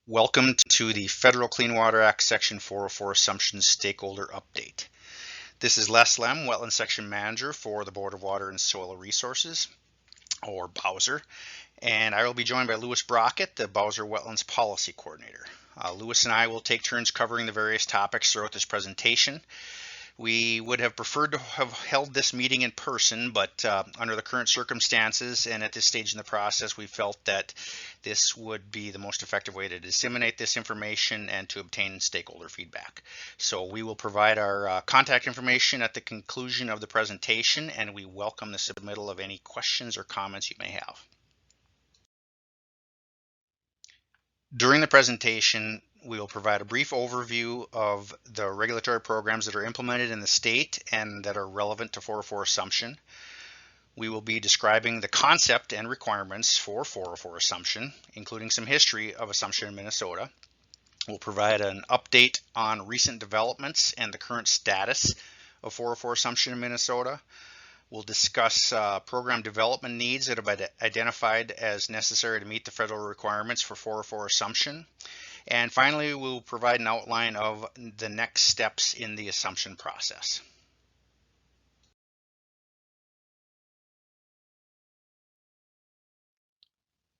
Welcome to the Federal Clean Water Act Section 404 Assumptions Stakeholder Update. This is Les Lem, Wetland Section Manager for the Board of Water and Soil Resources, or BWSR, and I will be joined by Lewis Brockett, the BWSR Wetlands Policy Coordinator. Lewis and I will take turns covering the various topics throughout this presentation. We would have preferred to have held this meeting in person, but under the current circumstances and at this stage in the process, we felt that this would be the most effective way to disseminate this information and to obtain stakeholder feedback. So we will provide our contact information at the conclusion of the presentation, and we welcome the submittal of any questions or comments you may have. During the presentation, we will provide a brief overview of the regulatory programs that are implemented in the state and that are relevant to 404 assumption. We will be describing the concept and requirements for 404 assumption, including some history of assumption in Minnesota. We'll provide an update on recent developments and the current status of 404 assumption in Minnesota. We'll discuss program development needs that have been identified as necessary to meet the federal requirements for 404 assumption. And finally, we'll provide an outline of the next steps in the assumption process.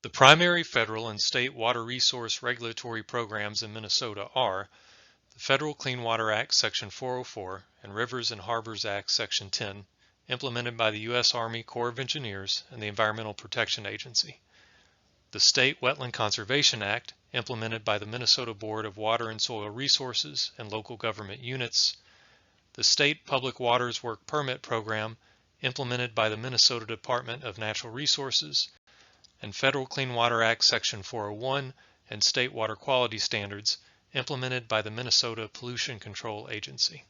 The primary federal and state water resource regulatory programs in Minnesota are the Federal Clean Water Act Section 404 and Rivers and Harbors Act Section 10, implemented by the U.S. Army Corps of Engineers and the Environmental Protection Agency. The State Wetland Conservation Act, implemented by the Minnesota Board of Water and Soil Resources and local government units. The State Public Waters Work Permit Program, implemented by the Minnesota Department of Natural Resources, and Federal Clean Water Act Section 401 and State Water Quality Standards, implemented by the Minnesota Pollution Control Agency.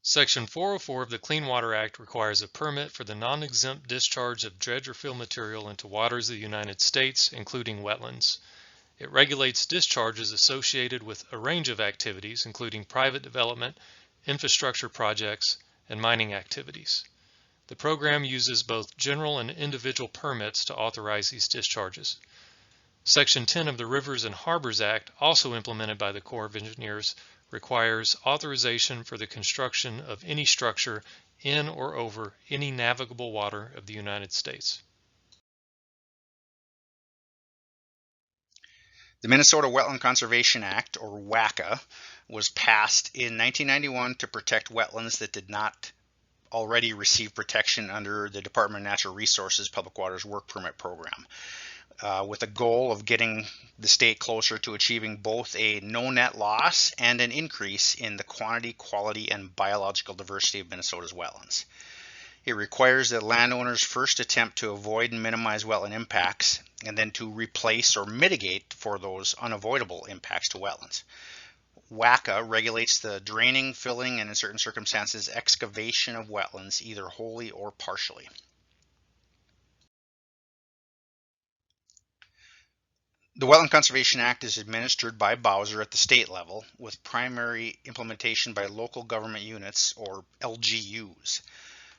Section 404 of the Clean Water Act requires a permit for the non-exempt discharge of dredge or fill material into waters of the United States, including wetlands. It regulates discharges associated with a range of activities, including private development, infrastructure projects, and mining activities. The program uses both general and individual permits to authorize these discharges. Section 10 of the Rivers and Harbors Act, also implemented by the Corps of Engineers, requires authorization for the construction of any structure in or over any navigable water of the United States. The Minnesota Wetland Conservation Act, or WACA, was passed in 1991 to protect wetlands that did not already receive protection under the Department of Natural Resources Public Waters Work Permit Program, with a goal of getting the state closer to achieving both a no net loss and an increase in the quantity, quality, and biological diversity of Minnesota's wetlands. It requires that landowners first attempt to avoid and minimize wetland impacts, and then to replace or mitigate for those unavoidable impacts to wetlands. WACA regulates the draining, filling, and in certain circumstances, excavation of wetlands, either wholly or partially. The Wetland Conservation Act is administered by BWSR at the state level, with primary implementation by local government units, or LGUs.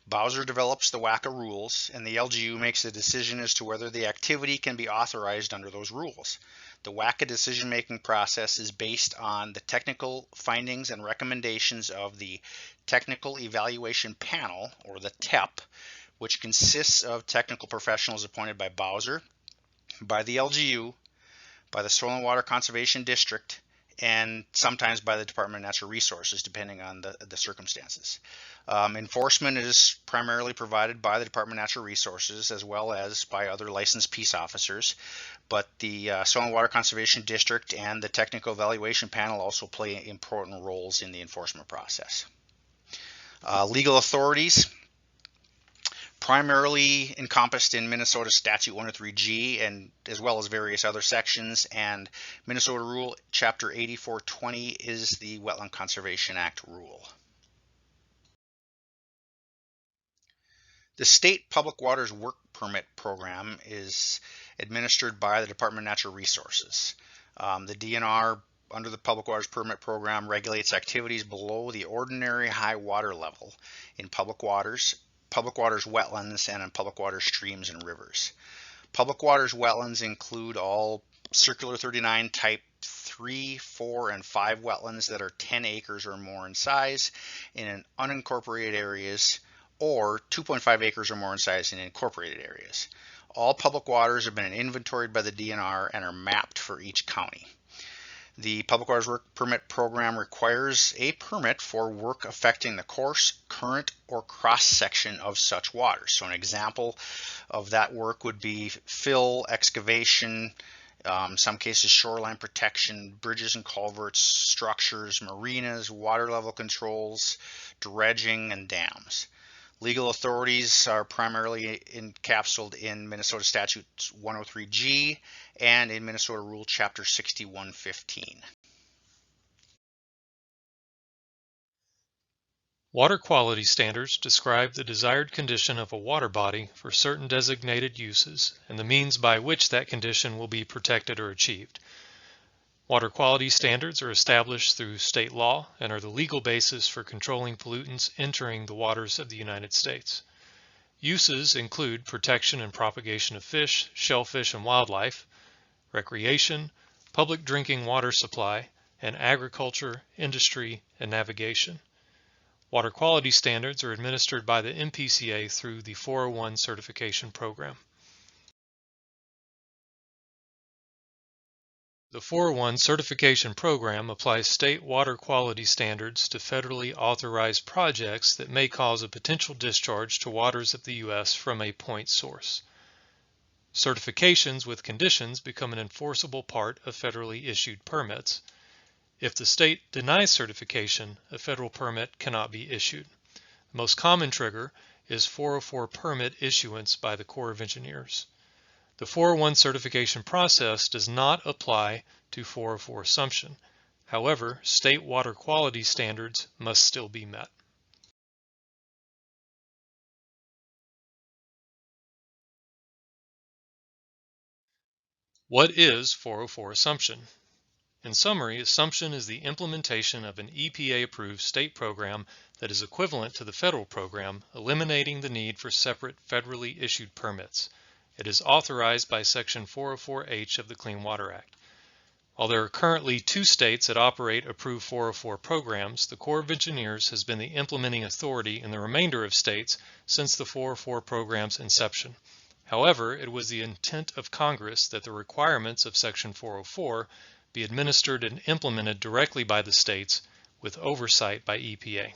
BWSR develops the WACA rules, and the LGU makes the decision as to whether the activity can be authorized under those rules. The WACA decision-making process is based on the technical findings and recommendations of the Technical Evaluation Panel, or the TEP, which consists of technical professionals appointed by BWSR, by the LGU, by the Soil and Water Conservation District, and sometimes by the Department of Natural Resources, depending on the circumstances. Enforcement is primarily provided by the Department of Natural Resources as well as by other licensed peace officers, but the Soil and Water Conservation District and the Technical Evaluation Panel also play important roles in the enforcement process. Legal authorities, primarily encompassed in Minnesota Statute 103G and as well as various other sections, and Minnesota Rule Chapter 8420 is the Wetland Conservation Act rule. The State Public Waters Work Permit Program is administered by the Department of Natural Resources. The DNR, under the Public Waters Permit Program, regulates activities below the ordinary high water level in public waters, wetlands, and in public water streams and rivers. Public waters wetlands include all Circular 39 type 3, 4, and 5 wetlands that are 10 acres or more in size in unincorporated areas, or 2.5 acres or more in size in incorporated areas. All public waters have been inventoried by the DNR and are mapped for each county. The Public Waters Work Permit Program requires a permit for work affecting the course, current, or cross-section of such waters. So an example of that work would be fill, excavation, some cases shoreline protection, bridges and culverts, structures, marinas, water level controls, dredging, and dams. Legal authorities are primarily encapsulated in Minnesota Statute 103G and in Minnesota Rule Chapter 6115. Water quality standards describe the desired condition of a water body for certain designated uses and the means by which that condition will be protected or achieved. Water quality standards are established through state law and are the legal basis for controlling pollutants entering the waters of the United States. Uses include protection and propagation of fish, shellfish, and wildlife, recreation, public drinking water supply, and agriculture, industry, and navigation. Water quality standards are administered by the MPCA through the 401 certification program. The 401 certification program applies state water quality standards to federally authorized projects that may cause a potential discharge to waters of the U.S. from a point source. Certifications with conditions become an enforceable part of federally issued permits. If the state denies certification, a federal permit cannot be issued. The most common trigger is 404 permit issuance by the Corps of Engineers. The 401 certification process does not apply to 404 assumption. However, state water quality standards must still be met. What is 404 assumption? In summary, assumption is the implementation of an EPA-approved state program that is equivalent to the federal program, eliminating the need for separate federally issued permits. It is authorized by Section 404H of the Clean Water Act. While there are currently 2 states that operate approved 404 programs, the Corps of Engineers has been the implementing authority in the remainder of states since the 404 program's inception. However, it was the intent of Congress that the requirements of Section 404 be administered and implemented directly by the states with oversight by EPA.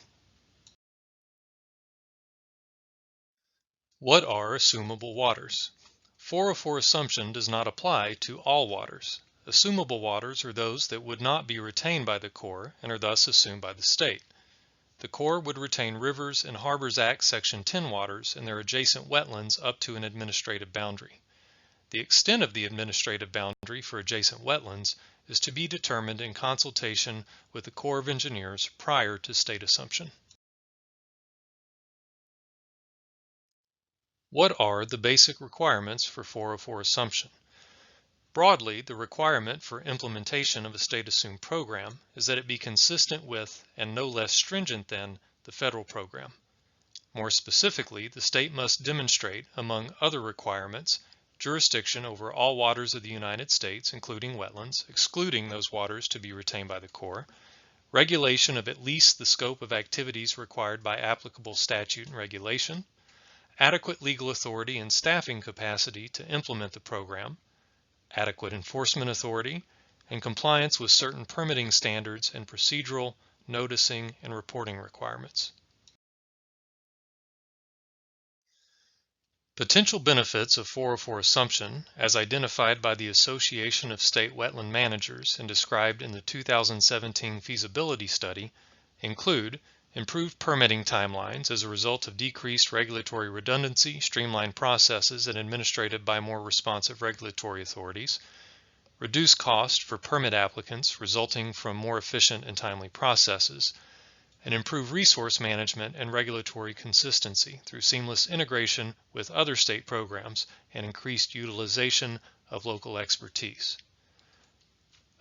What are assumable waters? 404 assumption does not apply to all waters. Assumable waters are those that would not be retained by the Corps and are thus assumed by the state. The Corps would retain Rivers and Harbors Act Section 10 waters and their adjacent wetlands up to an administrative boundary. The extent of the administrative boundary for adjacent wetlands is to be determined in consultation with the Corps of Engineers prior to state assumption. What are the basic requirements for 404 assumption? Broadly, the requirement for implementation of a state-assumed program is that it be consistent with and no less stringent than the federal program. More specifically, the state must demonstrate, among other requirements, jurisdiction over all waters of the United States, including wetlands, excluding those waters to be retained by the Corps, regulation of at least the scope of activities required by applicable statute and regulation, adequate legal authority and staffing capacity to implement the program, adequate enforcement authority, and compliance with certain permitting standards and procedural, noticing, and reporting requirements. Potential benefits of 404 assumption, as identified by the Association of State Wetland Managers and described in the 2017 feasibility study, include improved permitting timelines as a result of decreased regulatory redundancy, streamlined processes, and administrated by more responsive regulatory authorities, reduced cost for permit applicants resulting from more efficient and timely processes, and improve resource management and regulatory consistency through seamless integration with other state programs and increased utilization of local expertise.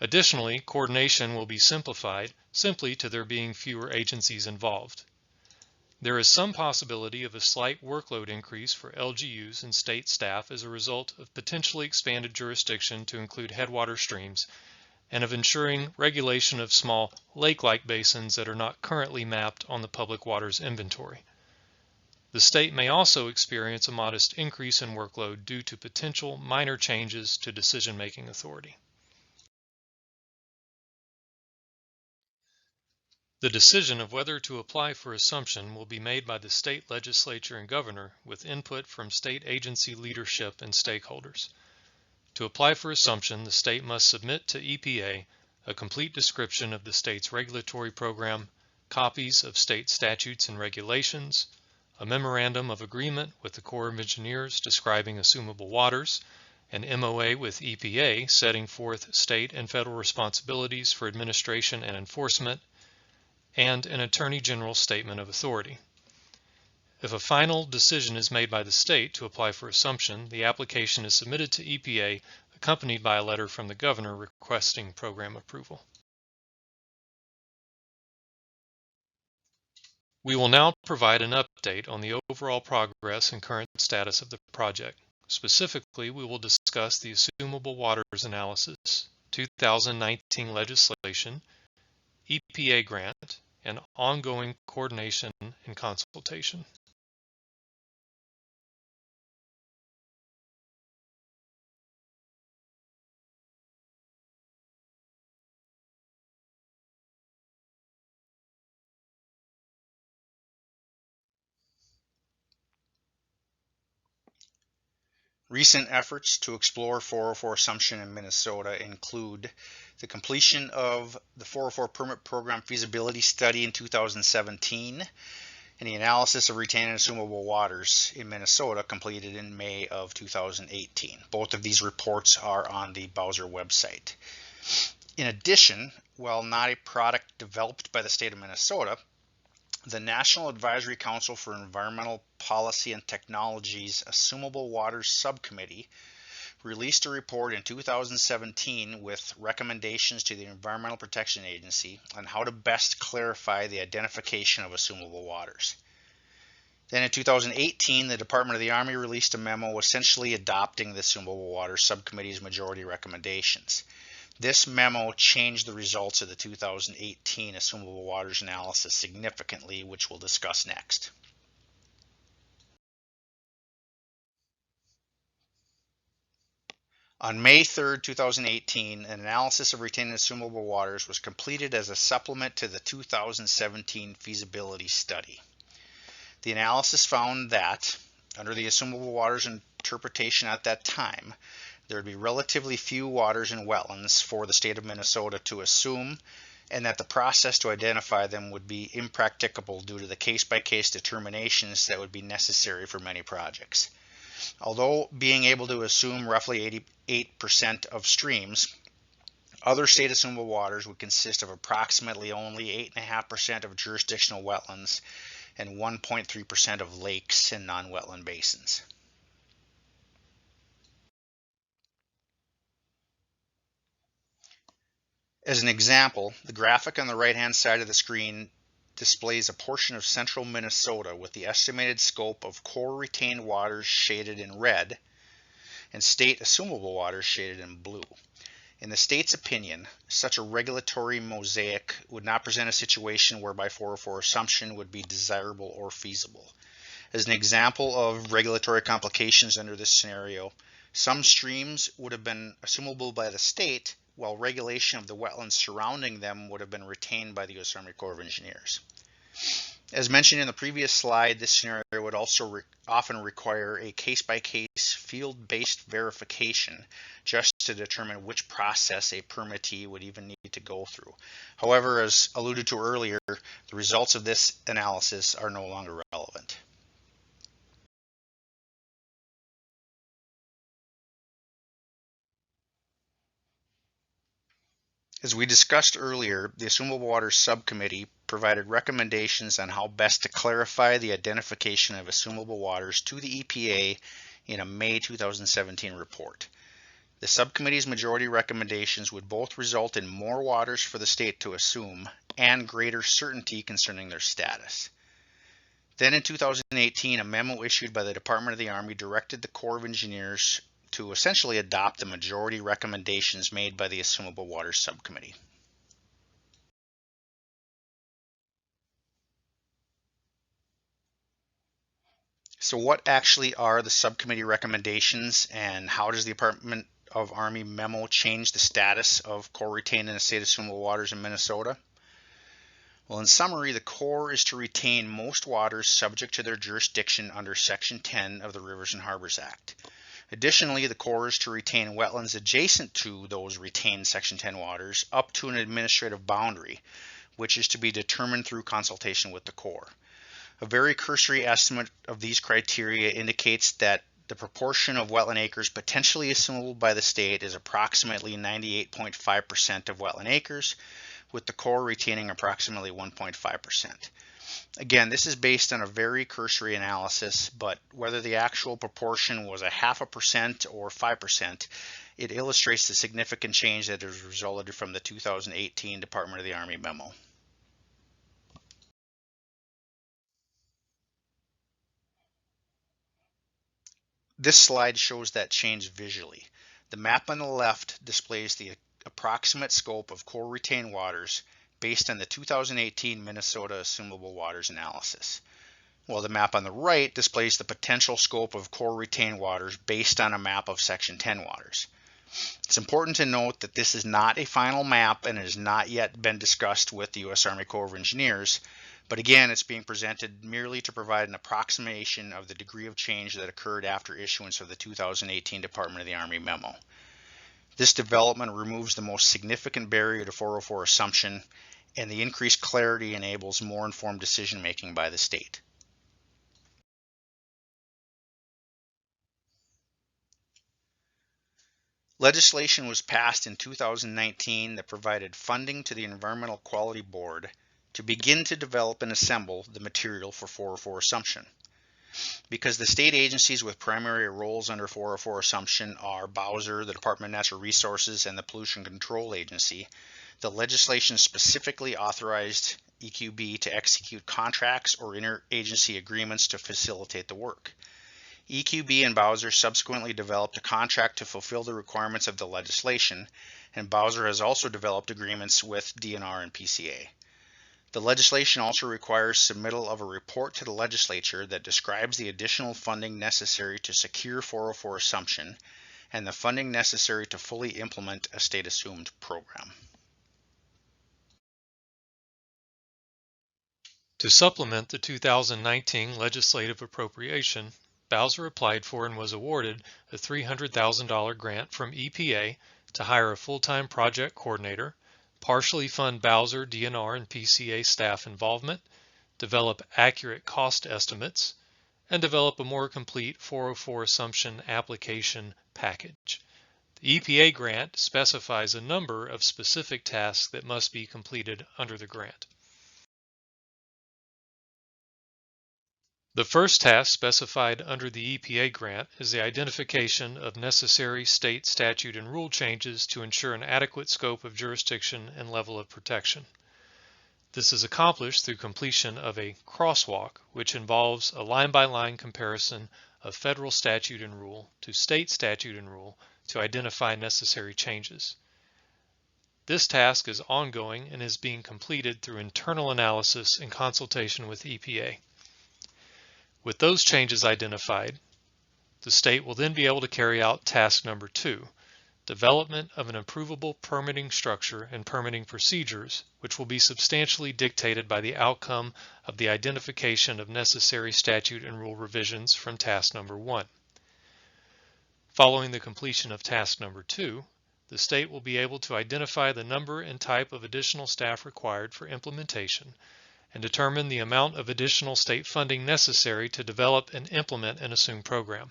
Additionally, coordination will be simplified simply to there being fewer agencies involved. There is some possibility of a slight workload increase for LGUs and state staff as a result of potentially expanded jurisdiction to include headwater streams and of ensuring regulation of small lake-like basins that are not currently mapped on the public waters inventory. The state may also experience a modest increase in workload due to potential minor changes to decision-making authority. The decision of whether to apply for assumption will be made by the state legislature and governor with input from state agency leadership and stakeholders. To apply for assumption, the state must submit to EPA a complete description of the state's regulatory program, copies of state statutes and regulations, a memorandum of agreement with the Corps of Engineers describing assumable waters, an MOA with EPA setting forth state and federal responsibilities for administration and enforcement, and an Attorney General statement of authority. If a final decision is made by the state to apply for assumption, the application is submitted to EPA accompanied by a letter from the governor requesting program approval. We will now provide an update on the overall progress and current status of the project. Specifically, we will discuss the Assumable Waters Analysis, 2019 legislation, EPA grant, and ongoing coordination and consultation. Recent efforts to explore 404 assumption in Minnesota include the completion of the 404 permit program feasibility study in 2017 and the analysis of retained and assumable waters in Minnesota completed in May of 2018. Both of these reports are on the Bowser website. In addition, while not a product developed by the state of Minnesota, the National Advisory Council for Environmental Policy and Technology's Assumable Waters Subcommittee released a report in 2017 with recommendations to the Environmental Protection Agency on how to best clarify the identification of assumable waters. Then in 2018, the Department of the Army released a memo essentially adopting the Assumable Waters Subcommittee's majority recommendations. This memo changed the results of the 2018 Assumable Waters analysis significantly, which we'll discuss next. On May 3, 2018, an analysis of retained and assumable waters was completed as a supplement to the 2017 feasibility study. The analysis found that, under the assumable waters interpretation at that time, there would be relatively few waters and wetlands for the state of Minnesota to assume, and that the process to identify them would be impracticable due to the case-by-case determinations that would be necessary for many projects. Although being able to assume roughly 88% of streams, other state assumable waters would consist of approximately only 8.5% of jurisdictional wetlands and 1.3% of lakes and non-wetland basins. As an example, the graphic on the right-hand side of the screen displays a portion of central Minnesota with the estimated scope of core retained waters shaded in red and state assumable waters shaded in blue. In the state's opinion, such a regulatory mosaic would not present a situation whereby 404 assumption would be desirable or feasible. As an example of regulatory complications under this scenario, some streams would have been assumable by the state, while regulation of the wetlands surrounding them would have been retained by the U.S. Army Corps of Engineers. As mentioned in the previous slide, this scenario would also often require a case-by-case field-based verification just to determine which process a permittee would even need to go through. However, as alluded to earlier, the results of this analysis are no longer relevant. As we discussed earlier, the Assumable Waters Subcommittee provided recommendations on how best to clarify the identification of assumable waters to the EPA in a May 2017 report. The subcommittee's majority recommendations would both result in more waters for the state to assume and greater certainty concerning their status. Then in 2018, a memo issued by the Department of the Army directed the Corps of Engineers to essentially adopt the majority recommendations made by the Assumable Waters Subcommittee. So what actually are the subcommittee recommendations, and how does the Department of Army memo change the status of Corps retained in the state assumable waters in Minnesota? Well, in summary, the Corps is to retain most waters subject to their jurisdiction under Section 10 of the Rivers and Harbors Act. Additionally, the Corps is to retain wetlands adjacent to those retained Section 10 waters up to an administrative boundary, which is to be determined through consultation with the Corps. A very cursory estimate of these criteria indicates that the proportion of wetland acres potentially assumable by the state is approximately 98.5% of wetland acres, with the Corps retaining approximately 1.5%. Again, this is based on a very cursory analysis, but whether the actual proportion was 0.5% or 5%, it illustrates the significant change that has resulted from the 2018 Department of the Army memo. This slide shows that change visually. The map on the left displays the approximate scope of Corps retained waters based on the 2018 Minnesota Assumable Waters analysis, while the map on the right displays the potential scope of Corps retained waters based on a map of Section 10 waters. It's important to note that this is not a final map and has not yet been discussed with the U.S. Army Corps of Engineers, but again, it's being presented merely to provide an approximation of the degree of change that occurred after issuance of the 2018 Department of the Army memo. This development removes the most significant barrier to 404 assumption, and the increased clarity enables more informed decision making by the state. Legislation was passed in 2019 that provided funding to the Environmental Quality Board to begin to develop and assemble the material for 404 assumption. Because the state agencies with primary roles under 404 assumption are Bowser, the Department of Natural Resources, and the Pollution Control Agency, the legislation specifically authorized EQB to execute contracts or interagency agreements to facilitate the work. EQB and Bowser subsequently developed a contract to fulfill the requirements of the legislation, and Bowser has also developed agreements with DNR and PCA. The legislation also requires submittal of a report to the legislature that describes the additional funding necessary to secure 404 assumption and the funding necessary to fully implement a state-assumed program. To supplement the 2019 legislative appropriation, Bowser applied for and was awarded a $300,000 grant from EPA to hire a full-time project coordinator, partially fund Bowser, DNR, and PCA staff involvement, develop accurate cost estimates, and develop a more complete 404 assumption application package. The EPA grant specifies a number of specific tasks that must be completed under the grant. The first task specified under the EPA grant is the identification of necessary state statute and rule changes to ensure an adequate scope of jurisdiction and level of protection. This is accomplished through completion of a crosswalk, which involves a line-by-line comparison of federal statute and rule to state statute and rule to identify necessary changes. This task is ongoing and is being completed through internal analysis in consultation with EPA. With those changes identified, the state will then be able to carry out task number 2, development of an approvable permitting structure and permitting procedures, which will be substantially dictated by the outcome of the identification of necessary statute and rule revisions from task number 1. Following the completion of task number 2, the state will be able to identify the number and type of additional staff required for implementation and determine the amount of additional state funding necessary to develop and implement an assumed program.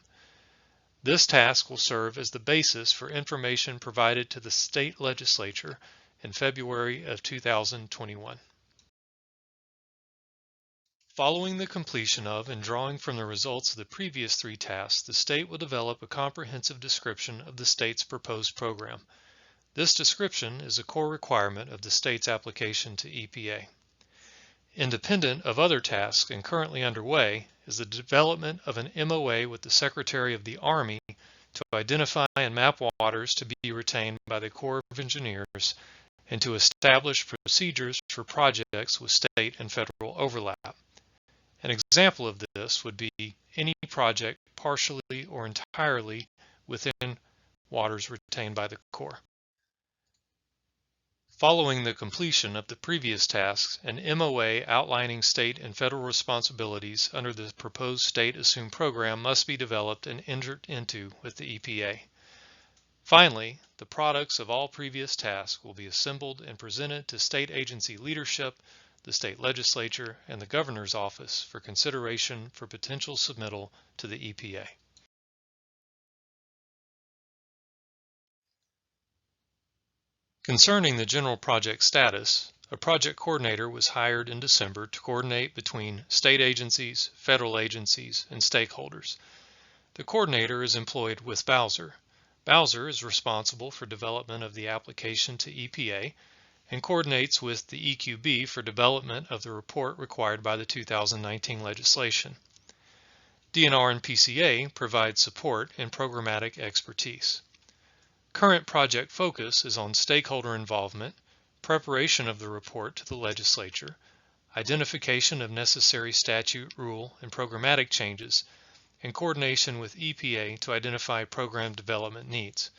This task will serve as the basis for information provided to the state legislature in February of 2021. Following the completion of and drawing from the results of the previous 3 tasks, the state will develop a comprehensive description of the state's proposed program. This description is a core requirement of the state's application to EPA. Independent of other tasks and currently underway is the development of an MOA with the Secretary of the Army to identify and map waters to be retained by the Corps of Engineers and to establish procedures for projects with state and federal overlap. An example of this would be any project partially or entirely within waters retained by the Corps. Following the completion of the previous tasks, an MOA outlining state and federal responsibilities under the proposed state assumed program must be developed and entered into with the EPA. Finally, the products of all previous tasks will be assembled and presented to state agency leadership, the state legislature, and the governor's office for consideration for potential submittal to the EPA. Concerning the general project status, a project coordinator was hired in December to coordinate between state agencies, federal agencies, and stakeholders. The coordinator is employed with Bowser. Bowser is responsible for development of the application to EPA and coordinates with the EQB for development of the report required by the 2019 legislation. DNR and PCA provide support and programmatic expertise. Current project focus is on stakeholder involvement, preparation of the report to the legislature, identification of necessary statute, rule, and programmatic changes, and coordination with EPA to identify program development needs.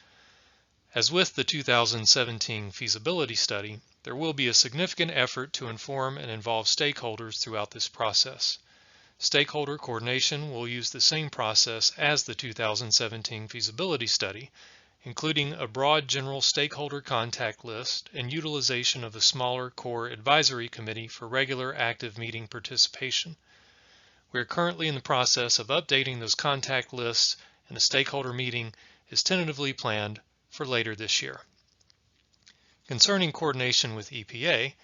As with the 2017 feasibility study, there will be a significant effort to inform and involve stakeholders throughout this process. Stakeholder coordination will use the same process as the 2017 feasibility study, including a broad general stakeholder contact list and utilization of a smaller core advisory committee for regular active meeting participation. We are currently in the process of updating those contact lists, and a stakeholder meeting is tentatively planned for later this year. Concerning coordination with EPA,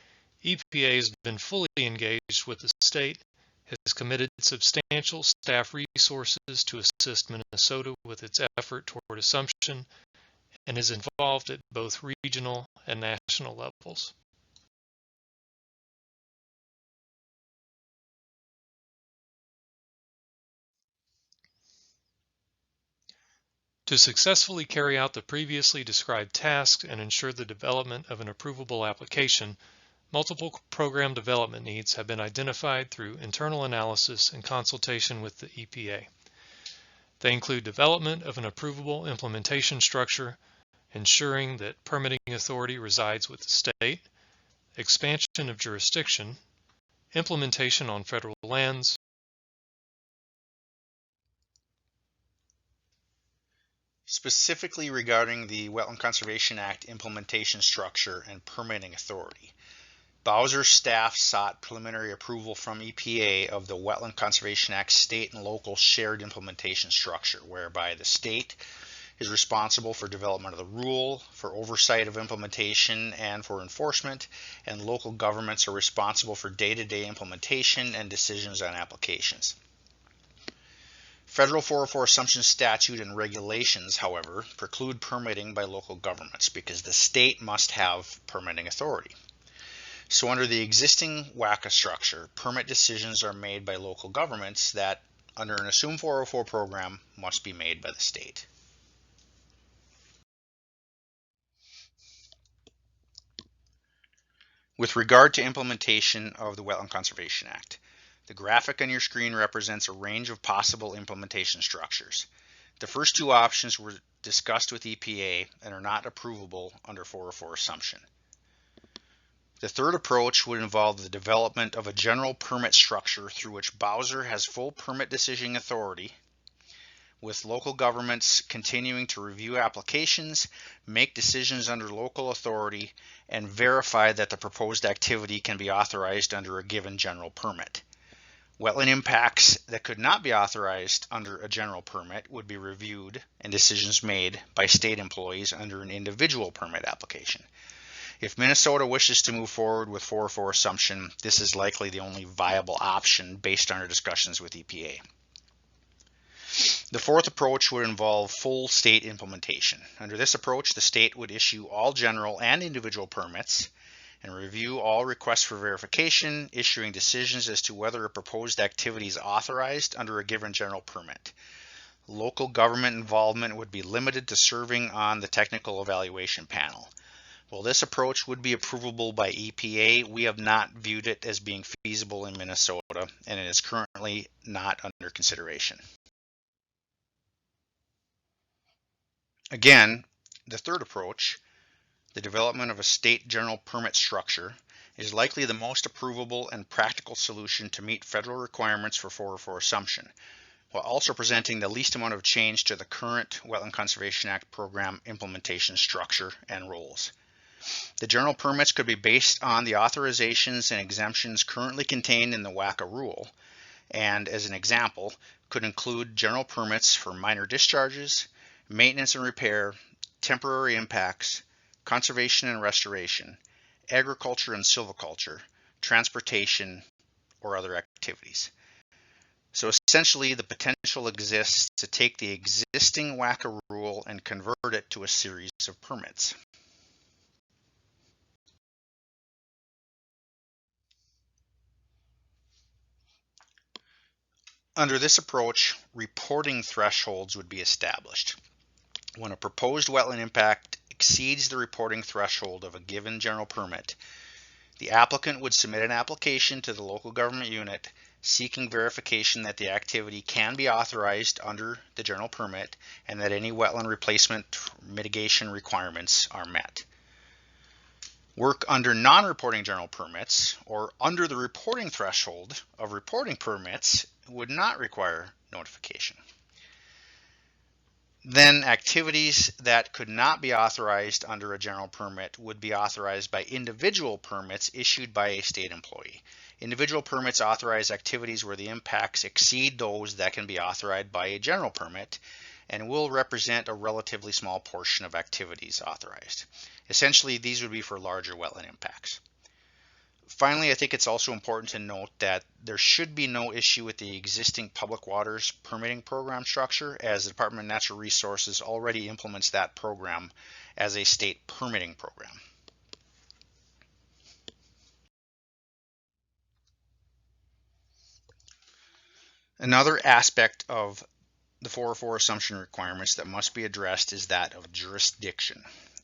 EPA has been fully engaged with the state, has committed substantial staff resources to assist Minnesota with its effort toward assumption, and is involved at both regional and national levels. To successfully carry out the previously described tasks and ensure the development of an approvable application, multiple program development needs have been identified through internal analysis and consultation with the EPA. They include development of an approvable implementation structure, ensuring that permitting authority resides with the state, expansion of jurisdiction, implementation on federal lands, Specifically regarding the Wetland Conservation Act implementation structure and permitting authority, Bowser staff sought preliminary approval from EPA of the Wetland Conservation Act state and local shared implementation structure, whereby the state is responsible for development of the rule, for oversight of implementation, and for enforcement, and local governments are responsible for day-to-day implementation and decisions on applications. Federal 404 assumption statute and regulations, however, preclude permitting by local governments because the state must have permitting authority. So under the existing WACA structure, permit decisions are made by local governments that, under an assumed 404 program, must be made by the state. With regard to implementation of the Wetland Conservation Act, the graphic on your screen represents a range of possible implementation structures. The first two options were discussed with EPA and are not approvable under 404 assumption. The third approach would involve the development of a general permit structure through which Bowser has full permit decision authority, with local governments continuing to review applications, make decisions under local authority, and verify that the proposed activity can be authorized under a given general permit. Wetland impacts that could not be authorized under a general permit would be reviewed and decisions made by state employees under an individual permit application. If Minnesota wishes to move forward with 404 assumption, this is likely the only viable option based on our discussions with EPA. The fourth approach would involve full state implementation. Under this approach, the state would issue all general and individual permits, and review all requests for verification, issuing decisions as to whether a proposed activity is authorized under a given general permit. Local government involvement would be limited to serving on the technical evaluation panel. While this approach would be approvable by EPA, we have not viewed it as being feasible in Minnesota, and it is currently not under consideration. Again, the third approach, the development of a state general permit structure, is likely the most approvable and practical solution to meet federal requirements for 404 assumption, while also presenting the least amount of change to the current Wetland Conservation Act program implementation structure and roles. The general permits could be based on the authorizations and exemptions currently contained in the WACA rule, and as an example, could include general permits for minor discharges, maintenance and repair, temporary impacts, conservation and restoration, agriculture and silviculture, transportation, or other activities. So essentially, the potential exists to take the existing WACA rule and convert it to a series of permits. Under this approach, reporting thresholds would be established. When a proposed wetland impact exceeds the reporting threshold of a given general permit, the applicant would submit an application to the local government unit seeking verification that the activity can be authorized under the general permit and that any wetland replacement mitigation requirements are met. Work under non-reporting general permits or under the reporting threshold of reporting permits would not require notification. Then activities that could not be authorized under a general permit would be authorized by individual permits issued by a state employee. Individual permits authorize activities where the impacts exceed those that can be authorized by a general permit and will represent a relatively small portion of activities authorized. Essentially, these would be for larger wetland impacts. Finally, I think it's also important to note that there should be no issue with the existing public waters permitting program structure, as the Department of Natural Resources already implements that program as a state permitting program. Another aspect of the 404 assumption requirements that must be addressed is that of jurisdiction.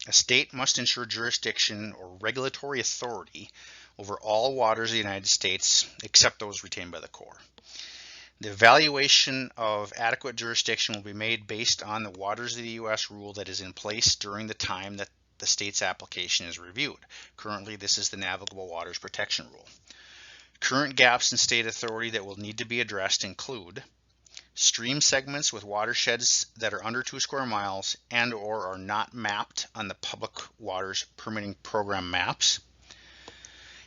A state must ensure jurisdiction or regulatory authority over all waters of the United States except those retained by the Corps. The evaluation of adequate jurisdiction will be made based on the Waters of the U.S. rule that is in place during the time that the state's application is reviewed. Currently, this is the Navigable Waters Protection Rule. Current gaps in state authority that will need to be addressed include stream segments with watersheds that are under 2 square miles and or are not mapped on the Public Waters Permitting Program maps,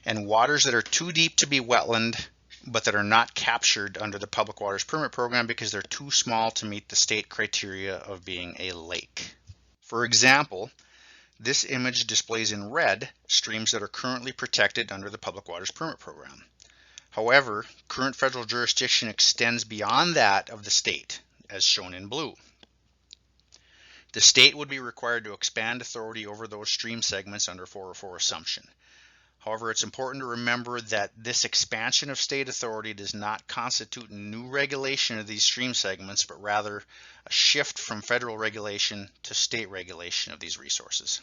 and waters that are too deep to be wetland but that are not captured under the Public Waters Permit Program because they're too small to meet the state criteria of being a lake. For example, this image displays in red streams that are currently protected under the Public Waters Permit Program. However, current federal jurisdiction extends beyond that of the state, as shown in blue. The state would be required to expand authority over those stream segments under 404 assumption. However, it's important to remember that this expansion of state authority does not constitute new regulation of these stream segments, but rather a shift from federal regulation to state regulation of these resources.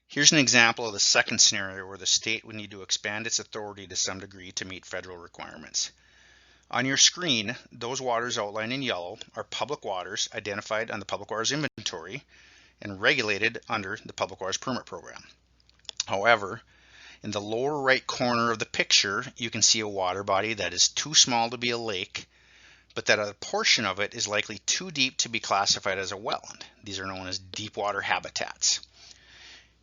Here's an example of the second scenario where the state would need to expand its authority to some degree to meet federal requirements. On your screen, those waters outlined in yellow are public waters identified on the Public Waters Inventory and regulated under the Public Waters Permit Program. However, in the lower right corner of the picture, you can see a water body that is too small to be a lake, but that a portion of it is likely too deep to be classified as a wetland. These are known as deep water habitats.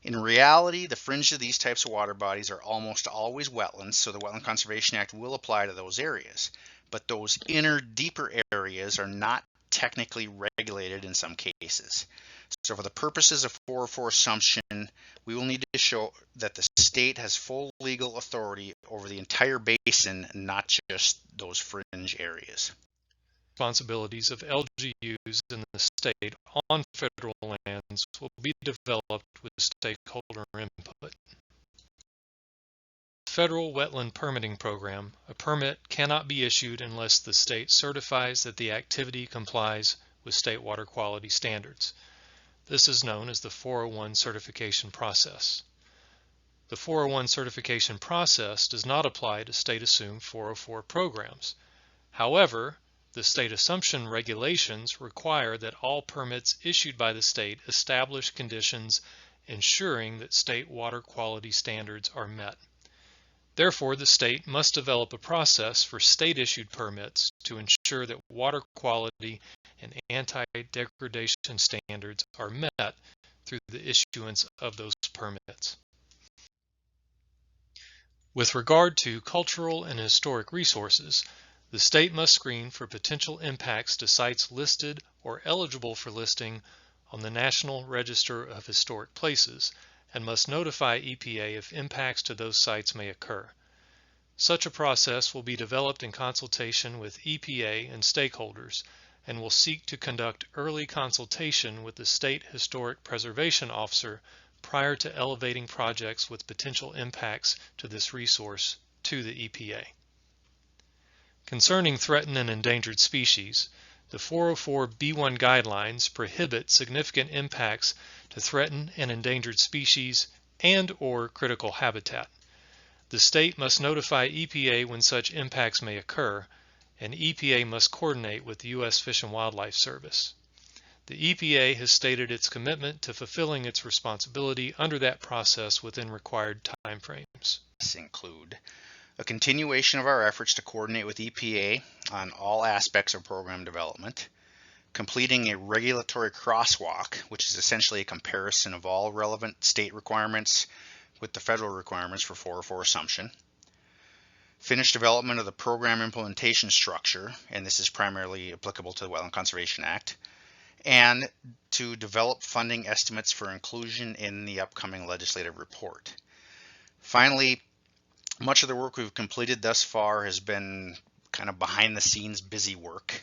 In reality, the fringe of these types of water bodies are almost always wetlands, so the Wetland Conservation Act will apply to those areas. But those inner, deeper areas are not technically regulated in some cases. So for the purposes of 404 assumption, we will need to show that the state has full legal authority over the entire basin, not just those fringe areas. responsibilities of LGUs in the state on federal lands will be developed with stakeholder input. Federal wetland permitting program, a permit cannot be issued unless the state certifies that the activity complies with state water quality standards. This is known as the 401 certification process. The 401 certification process does not apply to state assumed 404 programs. However, the state assumption regulations require that all permits issued by the state establish conditions ensuring that state water quality standards are met. Therefore, the state must develop a process for state-issued permits to ensure that water quality and anti-degradation standards are met through the issuance of those permits. With regard to cultural and historic resources, the state must screen for potential impacts to sites listed or eligible for listing on the National Register of Historic Places and must notify EPA if impacts to those sites may occur. Such a process will be developed in consultation with EPA and stakeholders and will seek to conduct early consultation with the State Historic Preservation Officer prior to elevating projects with potential impacts to this resource to the EPA. Concerning threatened and endangered species, the 404B1 guidelines prohibit significant impacts to threatened and endangered species and/or critical habitat. The state must notify EPA when such impacts may occur, and EPA must coordinate with the U.S. Fish and Wildlife Service. The EPA has stated its commitment to fulfilling its responsibility under that process within required timeframes. Include a continuation of our efforts to coordinate with EPA on all aspects of program development, completing a regulatory crosswalk, which is essentially a comparison of all relevant state requirements with the federal requirements for 404 assumption, finish development of the program implementation structure, and this is primarily applicable to the Wetland Conservation Act, and to develop funding estimates for inclusion in the upcoming legislative report. Finally, much of the work we've completed thus far has been kind of behind the scenes busy work,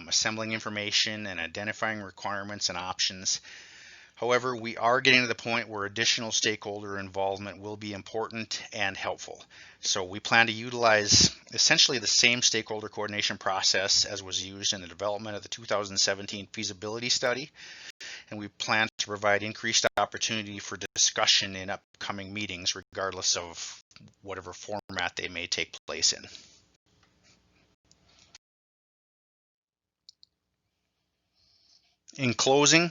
assembling information and identifying requirements and options. However, we are getting to the point where additional stakeholder involvement will be important and helpful. So we plan to utilize essentially the same stakeholder coordination process as was used in the development of the 2017 feasibility study, and we plan to provide increased opportunity for discussion in upcoming meetings regardless of whatever format they may take place in. In closing,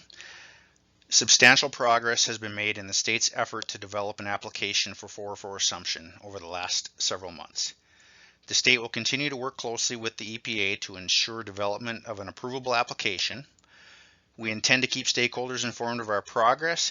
substantial progress has been made in the state's effort to develop an application for 404 assumption over the last several months. The state will continue to work closely with the EPA to ensure development of an approvable application. We intend to keep stakeholders informed of our progress